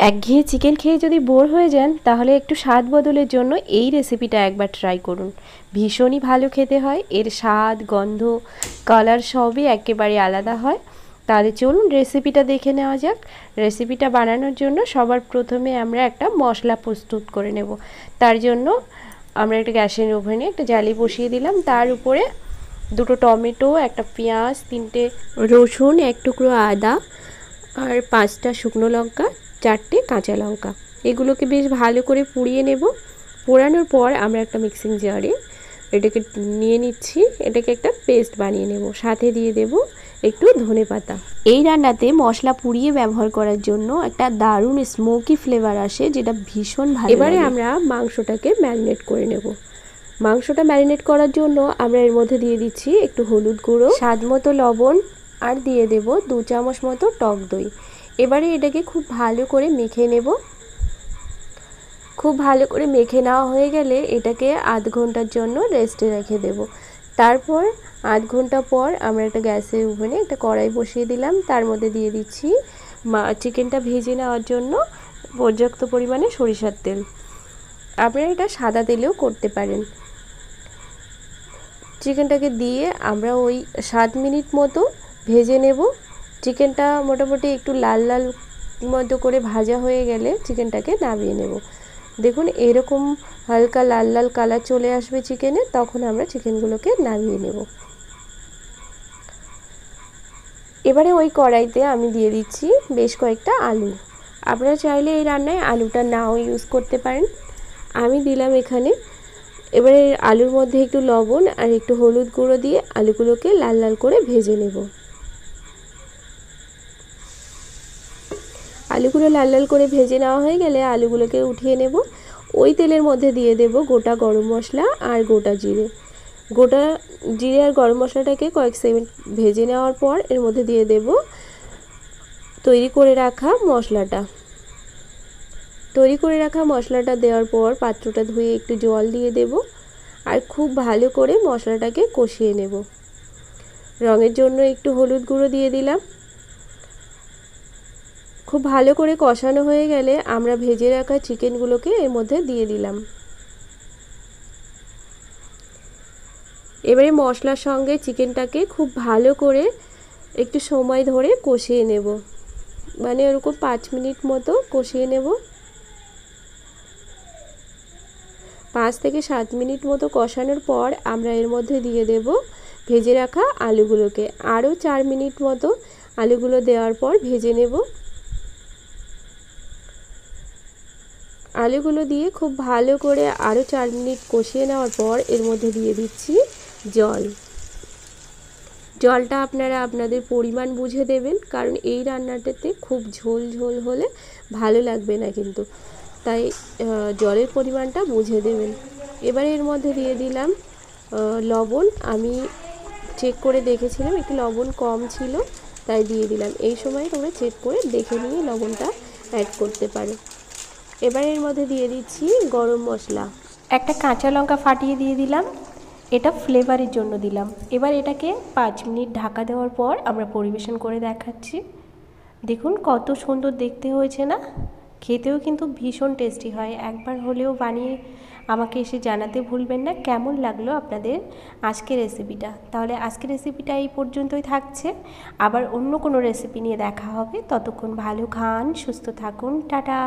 একঘেয়ে চিকেন খেয়ে যদি বোর হয়ে যান তাহলে একটু স্বাদ বদলের জন্য এই রেসিপিটা একবার ট্রাই করুন। ভীষণই ভালো খেতে হয়, এর স্বাদ, গন্ধ, কালার সবই একেবারে আলাদা হয়। তাহলে চলুন রেসিপিটা দেখে নেওয়া যাক। রেসিপিটা বানানোর জন্য সবার প্রথমে আমরা একটা মশলা প্রস্তুত করে নেব। তার জন্য আমরা একটা গ্যাসের ওভেনে একটা জালি বসিয়ে দিলাম, তার উপরে দুটো টমেটো, একটা পেঁয়াজ, 3টে রসুন, এক টুকরো আদা আর 5টা শুকনো লঙ্কা, 4টে কাঁচা লঙ্কা, এগুলোকে বেশ ভালো করে পুড়িয়ে নেব। পোড়ানোর পর আমরা একটা মিক্সিং জারে এটাকে নিয়ে নিচ্ছি, এটাকে একটা পেস্ট বানিয়ে নেব। সাথে দিয়ে দেব একটু ধনেপাতা। এই রান্নাতে মশলা পুড়িয়ে ব্যবহার করার জন্য একটা দারুণ স্মোকি ফ্লেভার আসে, যেটা ভীষণ ভালো। এবারে আমরা মাংসটাকে ম্যারিনেট করে নেব। মাংসটা ম্যারিনেট করার জন্য আমরা এর মধ্যে দিয়ে দিচ্ছি একটু হলুদ গুঁড়ো, স্বাদ মতো লবণ, আর দিয়ে দেব 2 চামচ মতো টক দই। এবারে এটাকে খুব ভালো করে মেখে নেব। খুব ভালো করে মেখে নেওয়া হয়ে গেলে এটাকে আধ ঘন্টার জন্য রেস্টে রেখে দেব। তারপর আধ ঘন্টা পর আমরা একটা গ্যাসের ওভেনে একটা কড়াই বসিয়ে দিলাম, তার মধ্যে দিয়ে দিচ্ছি চিকেনটা ভেজে নেওয়ার জন্য পর্যাপ্ত পরিমাণে সরিষার তেল। আপনারা এটা সাদা তেলেও করতে পারেন। চিকেনটাকে দিয়ে আমরা ওই 7 মিনিট মতো ভেজে নেব। চিকেনটা মোটামুটি একটু লাল লাল মতো করে ভাজা হয়ে গেলে চিকেনটাকে নামিয়ে নেব। দেখুন এরকম হালকা লাল লাল কালার চলে আসবে চিকেনে, তখন আমরা চিকেনগুলোকে নামিয়ে নেব। এবারে ওই কড়াইতে আমি দিয়ে দিচ্ছি বেশ কয়েকটা আলু। আপনারা চাইলে এই রান্নায় আলুটা নাও ইউজ করতে পারেন, আমি দিলাম এখানে। এবারে আলুর মধ্যে একটু লবণ আর একটু হলুদ গুঁড়ো দিয়ে আলুগুলোকে লাল লাল করে ভেজে নেব। আলুগুলো লাল লাল করে ভেজে নেওয়া হয়ে গেলে আলুগুলোকে উঠিয়ে নেব। ওই তেলের মধ্যে দিয়ে দেব গোটা গরম মশলা আর গোটা জিরে। গোটা জিরে আর গরম মশলাটাকে কয়েক সেকেন্ড ভেজে নেওয়ার পর এর মধ্যে দিয়ে দেব তৈরি করে রাখা মশলাটা। তৈরি করে রাখা মশলাটা দেওয়ার পর পাত্রটা ধুয়ে একটু জল দিয়ে দেব আর খুব ভালো করে মশলাটাকে কষিয়ে নেব। রঙের জন্য একটু হলুদ গুঁড়ো দিয়ে দিলাম। খুব ভালো করে কষানো হয়ে গেলে আমরা ভেজে রাখা চিকেনগুলোকে এর মধ্যে দিয়ে দিলাম। এবারে মশলার সঙ্গে চিকেনটাকে খুব ভালো করে একটু সময় ধরে কষিয়ে নেব, মানে ওরকম 5 মিনিট মতো কষিয়ে নেব। 5 থেকে 7 মিনিট মতো কষানোর পর আমরা এর মধ্যে দিয়ে দেব ভেজে রাখা আলুগুলোকে। আরও 4 মিনিট মতো আলুগুলো দেওয়ার পর ভেজে নেব। আলুগুলো দিয়ে খুব ভালো করে আরও 4 মিনিট কষিয়ে নেওয়ার পর এর মধ্যে দিয়ে দিচ্ছি জল। জলটা আপনারা আপনাদের পরিমাণ বুঝে দেবেন, কারণ এই রান্নাটাতে খুব ঝোল ঝোল হলে ভালো লাগবে না কিন্তু, তাই জলের পরিমাণটা বুঝে দেবেন। এবারে এর মধ্যে দিয়ে দিলাম লবণ। আমি চেক করে দেখেছিলাম একটু লবণ কম ছিল, তাই দিয়ে দিলাম। এই সময় তোমরা চেক করে দেখে নিয়ে লবণটা অ্যাড করতে পারো। এবার এর মধ্যে দিয়ে দিচ্ছি গরম মশলা, একটা কাঁচা লঙ্কা ফাটিয়ে দিয়ে দিলাম, এটা ফ্লেভারের জন্য দিলাম। এবার এটাকে 5 মিনিট ঢাকা দেওয়ার পর আমরা পরিবেশন করে দেখাচ্ছি। দেখুন কত সুন্দর দেখতে হয়েছে না? খেতেও কিন্তু ভীষণ টেস্টি হয়। একবার হলেও বানিয়ে আমাকে এসে জানাতে ভুলবেন না কেমন লাগলো আপনাদের আজকের রেসিপিটা। তাহলে আজকের রেসিপিটা এই পর্যন্তই থাকছে, আবার অন্য কোনো রেসিপি নিয়ে দেখা হবে। ততক্ষণ ভালো খান, সুস্থ থাকুন, টাটা।